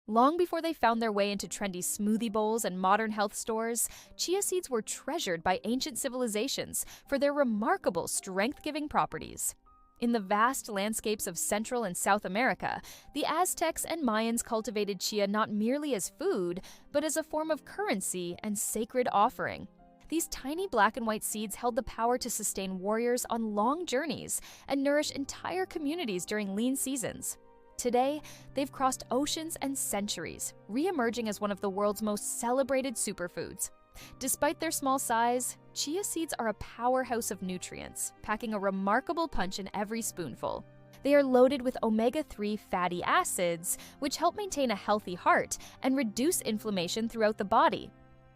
Long before they found their way into trendy smoothie bowls and modern health stores, chia seeds were treasured by ancient civilizations for their remarkable strength-giving properties. In the vast landscapes of Central and South America, the Aztecs and Mayans cultivated chia not merely as food, but as a form of currency and sacred offering. These tiny black and white seeds held the power to sustain warriors on long journeys and nourish entire communities during lean seasons. Today, they've crossed oceans and centuries, re-emerging as one of the world's most celebrated superfoods. Despite their small size, chia seeds are a powerhouse of nutrients, packing a remarkable punch in every spoonful. They are loaded with omega-3 fatty acids, which help maintain a healthy heart and reduce inflammation throughout the body.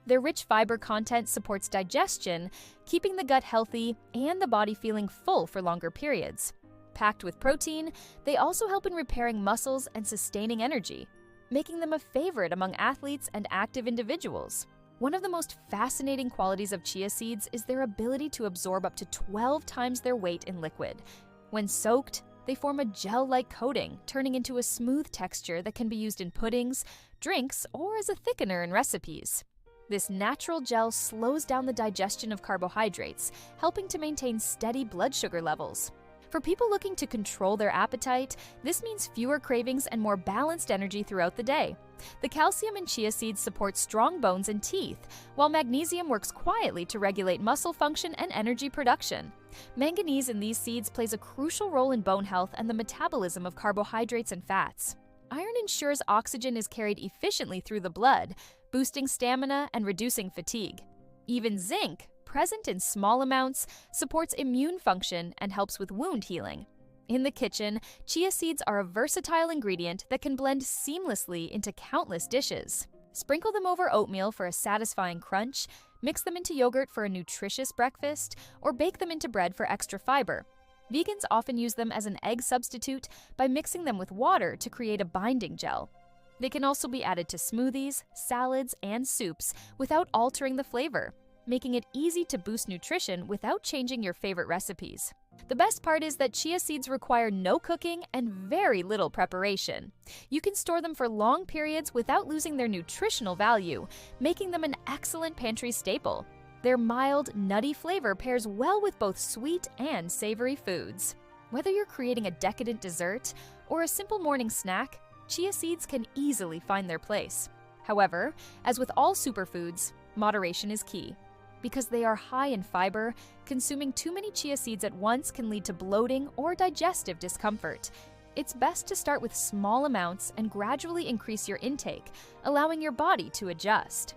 Their rich fiber content supports digestion, keeping the gut healthy and the body feeling full for longer periods. Packed with protein, they also help in repairing muscles and sustaining energy, making them a favorite among athletes and active individuals. One of the most fascinating qualities of chia seeds is their ability to absorb up to 12 times their weight in liquid. When soaked, they form a gel-like coating, turning into a smooth texture that can be used in puddings, drinks, or as a thickener in recipes. This natural gel slows down the digestion of carbohydrates, helping to maintain steady blood sugar levels. For people looking to control their appetite, this means fewer cravings and more balanced energy throughout the day. The calcium in chia seeds supports strong bones and teeth, while magnesium works quietly to regulate muscle function and energy production. Manganese in these seeds plays a crucial role in bone health and the metabolism of carbohydrates and fats. Iron ensures oxygen is carried efficiently through the blood, boosting stamina and reducing fatigue. Even zinc, present in small amounts, supports immune function and helps with wound healing. In the kitchen, chia seeds are a versatile ingredient that can blend seamlessly into countless dishes. Sprinkle them over oatmeal for a satisfying crunch, mix them into yogurt for a nutritious breakfast, or bake them into bread for extra fiber. Vegans often use them as an egg substitute by mixing them with water to create a binding gel. They can also be added to smoothies, salads, and soups without altering the flavor, making it easy to boost nutrition without changing your favorite recipes. The best part is that chia seeds require no cooking and very little preparation. You can store them for long periods without losing their nutritional value, making them an excellent pantry staple. Their mild, nutty flavor pairs well with both sweet and savory foods. Whether you're creating a decadent dessert or a simple morning snack, chia seeds can easily find their place. However, as with all superfoods, moderation is key. Because they are high in fiber, consuming too many chia seeds at once can lead to bloating or digestive discomfort. It's best to start with small amounts and gradually increase your intake, allowing your body to adjust.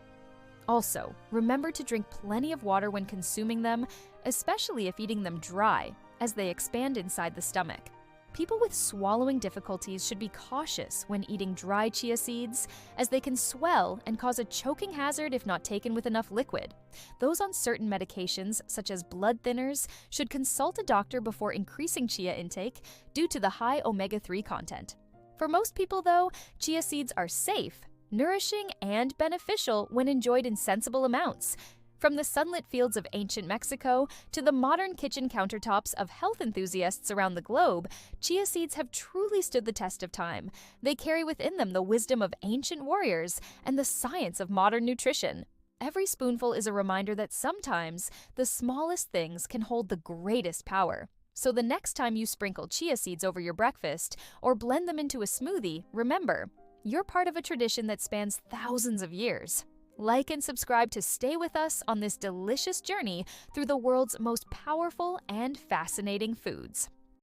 Also, remember to drink plenty of water when consuming them, especially if eating them dry, as they expand inside the stomach. People with swallowing difficulties should be cautious when eating dry chia seeds, as they can swell and cause a choking hazard if not taken with enough liquid. Those on certain medications, such as blood thinners, should consult a doctor before increasing chia intake due to the high omega-3 content. For most people, though, chia seeds are safe, nourishing, and beneficial when enjoyed in sensible amounts. From the sunlit fields of ancient Mexico to the modern kitchen countertops of health enthusiasts around the globe, chia seeds have truly stood the test of time. They carry within them the wisdom of ancient warriors and the science of modern nutrition. Every spoonful is a reminder that sometimes the smallest things can hold the greatest power. So the next time you sprinkle chia seeds over your breakfast or blend them into a smoothie, remember, you're part of a tradition that spans thousands of years. Like and subscribe to stay with us on this delicious journey through the world's most powerful and fascinating foods.